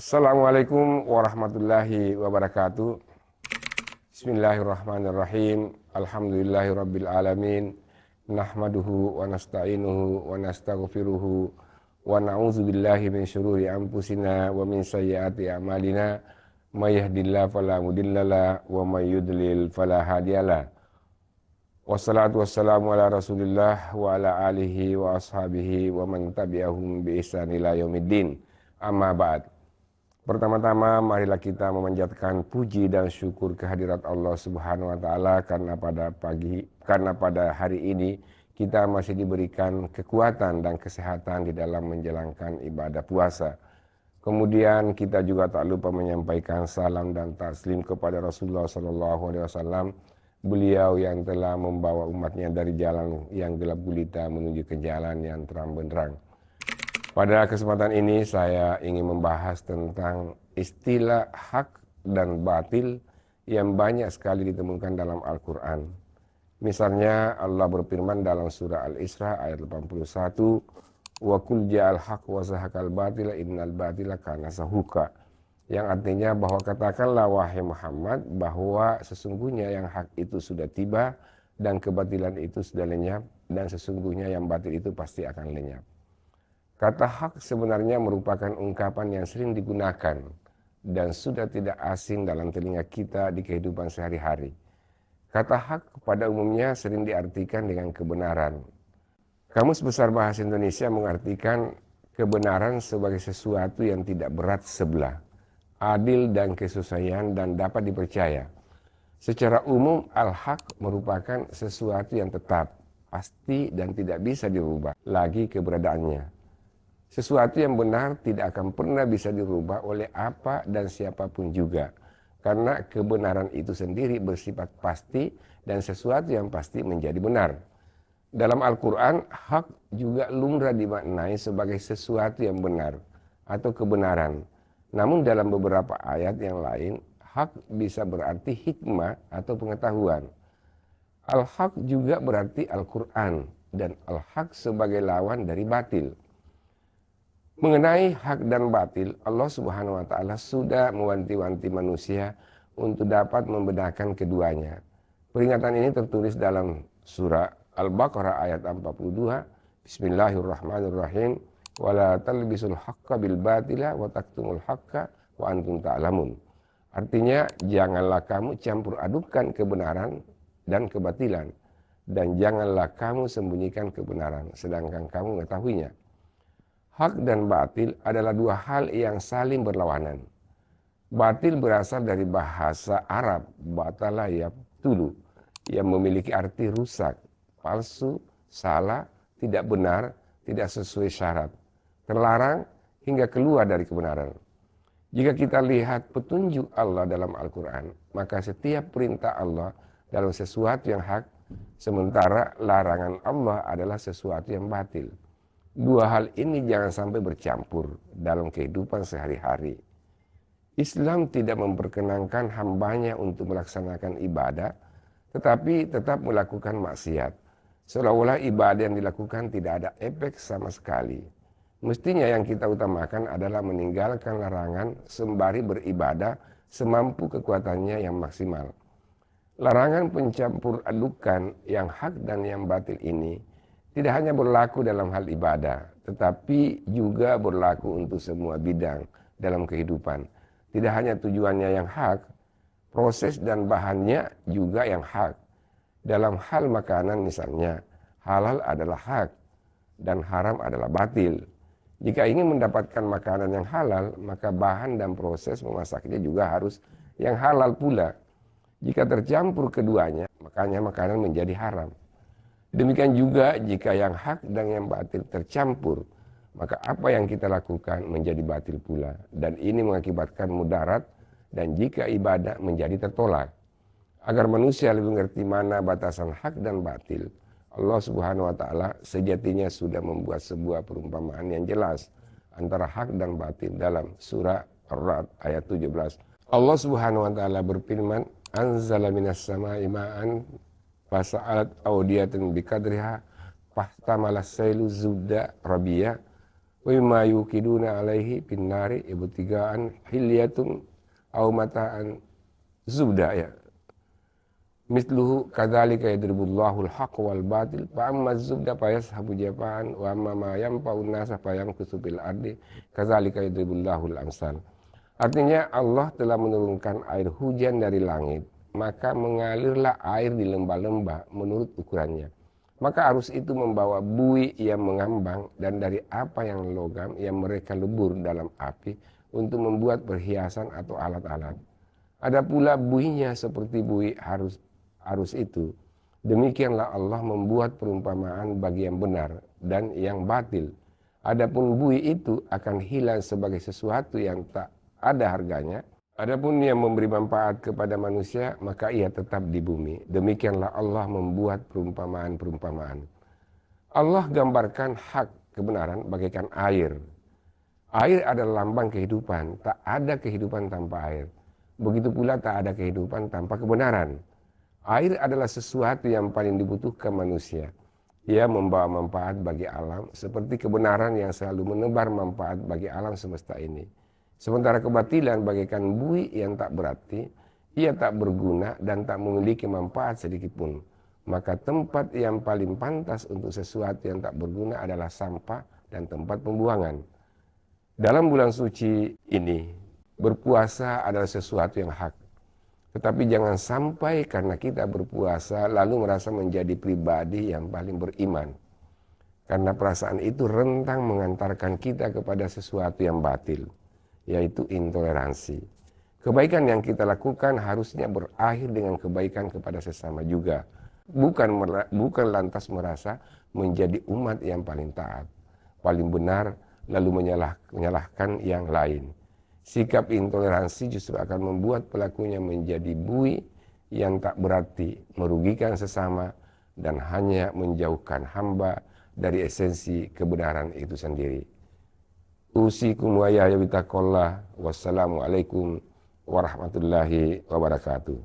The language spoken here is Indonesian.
Assalamualaikum warahmatullahi wabarakatuh. Bismillahirrahmanirrahim. Alhamdulillahirabbil alamin. Nahmaduhu wa nasta'inuhu wa nastaghfiruhu wa na'udzubillahi min syururi anfusina wa min sayyiati a'malina. May yahdihillahu fala mudhillalah wa may yudlil fala hadiyalah. Wassalatu wassalamu ala Rasulillah wa ala alihi wa ashabihi wa man tabi'ahum bi ihsan ila yaumiddin. Amma ba'd. Pertama-tama marilah kita memanjatkan puji dan syukur kehadirat Allah Subhanahu wa taala karena pada hari ini kita masih diberikan kekuatan dan kesehatan di dalam menjalankan ibadah puasa. Kemudian kita juga tak lupa menyampaikan salam dan taslim kepada Rasulullah SAW, beliau yang telah membawa umatnya dari jalan yang gelap gulita menuju ke jalan yang terang benderang. Pada kesempatan ini saya ingin membahas tentang istilah hak dan batil yang banyak sekali ditemukan dalam Al-Quran. Misalnya Allah berfirman dalam surah Al-Isra ayat 81, wa qul ja'al haq wa zahaqal batila innal batila kana zahuqa. Yang artinya bahwa katakanlah wahai Muhammad bahwa sesungguhnya yang hak itu sudah tiba dan kebatilan itu sudah lenyap dan sesungguhnya yang batil itu pasti akan lenyap. Kata hak sebenarnya merupakan ungkapan yang sering digunakan dan sudah tidak asing dalam telinga kita di kehidupan sehari-hari. Kata hak pada umumnya sering diartikan dengan kebenaran. Kamus Besar Bahasa Indonesia mengartikan kebenaran sebagai sesuatu yang tidak berat sebelah, adil dan kesesuaian dan dapat dipercaya. Secara umum, al-haq merupakan sesuatu yang tetap, pasti dan tidak bisa dirubah lagi keberadaannya. Sesuatu yang benar tidak akan pernah bisa dirubah oleh apa dan siapapun juga. Karena kebenaran itu sendiri bersifat pasti dan sesuatu yang pasti menjadi benar. Dalam Al-Quran, hak juga lumrah dimaknai sebagai sesuatu yang benar atau kebenaran. Namun dalam beberapa ayat yang lain, hak bisa berarti hikmah atau pengetahuan. Al-haq juga berarti Al-Quran dan al-haq sebagai lawan dari batil. Mengenai hak dan batil, Allah Subhanahu wa taala sudah mewanti-wanti manusia untuk dapat membedakan keduanya. Peringatan ini tertulis dalam surah Al-Baqarah ayat 42, Bismillahirrahmanirrahim, wala talbisul haqqa bil batila wa taktumul haqqa wa antum ta'lamun. Artinya, janganlah kamu campur adukan kebenaran dan kebatilan dan janganlah kamu sembunyikan kebenaran sedangkan kamu mengetahuinya. Hak dan batil adalah dua hal yang saling berlawanan. Batil berasal dari bahasa Arab, batala yabtulu, yang memiliki arti rusak, palsu, salah, tidak benar, tidak sesuai syarat, terlarang, hingga keluar dari kebenaran. Jika kita lihat petunjuk Allah dalam Al-Quran, maka setiap perintah Allah dalam sesuatu yang hak, sementara larangan Allah adalah sesuatu yang batil. Dua hal ini jangan sampai bercampur dalam kehidupan sehari-hari. Islam tidak memperkenankan hambanya untuk melaksanakan ibadah, tetapi tetap melakukan maksiat. Seolah-olah ibadah yang dilakukan tidak ada efek sama sekali. Mestinya yang kita utamakan adalah meninggalkan larangan sembari beribadah semampu kekuatannya yang maksimal. Larangan pencampur adukan yang hak dan yang batil ini tidak hanya berlaku dalam hal ibadah, tetapi juga berlaku untuk semua bidang dalam kehidupan. Tidak hanya tujuannya yang hak, proses dan bahannya juga yang hak. Dalam hal makanan misalnya, halal adalah hak dan haram adalah batil. Jika ingin mendapatkan makanan yang halal, maka bahan dan proses memasaknya juga harus yang halal pula. Jika tercampur keduanya, makanya makanan menjadi haram. Demikian juga jika yang hak dan yang batil tercampur, maka apa yang kita lakukan menjadi batil pula. Dan ini mengakibatkan mudarat dan jika ibadah menjadi tertolak. Agar manusia lebih mengerti mana batasan hak dan batil, Allah Subhanahu wa taala sejatinya sudah membuat sebuah perumpamaan yang jelas antara hak dan batil dalam surah Ar-Ra'd ayat 17. Allah Subhanahu wa taala berfirman, anzala minas sama'i ma'an fasa'alat audiyatun bikadriha fahtamala sailu zubda rabiyah wa mimma yuqiduna alaihi binnari ibtigaan hilyatun aw mata'an zubda ya. Misluhu kadzalika yadribullahu al-haqq wal batil fa amma zubda fa yashabu jafa'an wa amma ma yanfa'un nasa fa yamkusu bil ardi kadzalika yadribullahu al-amsal. Artinya Allah telah menurunkan air hujan dari langit, maka mengalirlah air di lembah-lembah menurut ukurannya. Maka arus itu membawa buih yang mengambang dan dari apa yang logam yang mereka lebur dalam api untuk membuat perhiasan atau alat-alat. Ada pula buihnya seperti buih arus itu. Demikianlah Allah membuat perumpamaan bagi yang benar dan yang batil. Adapun buih itu akan hilang sebagai sesuatu yang tak ada harganya. Adapun yang memberi manfaat kepada manusia, maka ia tetap di bumi. Demikianlah Allah membuat perumpamaan-perumpamaan. Allah gambarkan hak kebenaran bagaikan air. Air adalah lambang kehidupan. Tak ada kehidupan tanpa air. Begitu pula tak ada kehidupan tanpa kebenaran. Air adalah sesuatu yang paling dibutuhkan manusia. Ia membawa manfaat bagi alam seperti kebenaran yang selalu menebar manfaat bagi alam semesta ini. Sementara kebatilan bagaikan buih yang tak berarti, ia tak berguna dan tak memiliki manfaat sedikit pun. Maka tempat yang paling pantas untuk sesuatu yang tak berguna adalah sampah dan tempat pembuangan. Dalam bulan suci ini, berpuasa adalah sesuatu yang hak. Tetapi jangan sampai karena kita berpuasa lalu merasa menjadi pribadi yang paling beriman. Karena perasaan itu rentang mengantarkan kita kepada sesuatu yang batil, yaitu intoleransi. Kebaikan yang kita lakukan harusnya berakhir dengan kebaikan kepada sesama juga. Bukan lantas merasa menjadi umat yang paling taat, paling benar, lalu menyalahkan yang lain. Sikap intoleransi justru akan membuat pelakunya menjadi buih yang tak berarti, merugikan sesama, dan hanya menjauhkan hamba dari esensi kebenaran itu sendiri. Usikum wa ya bitaqullah. Wassalamualaikum warahmatullahi wabarakatuh.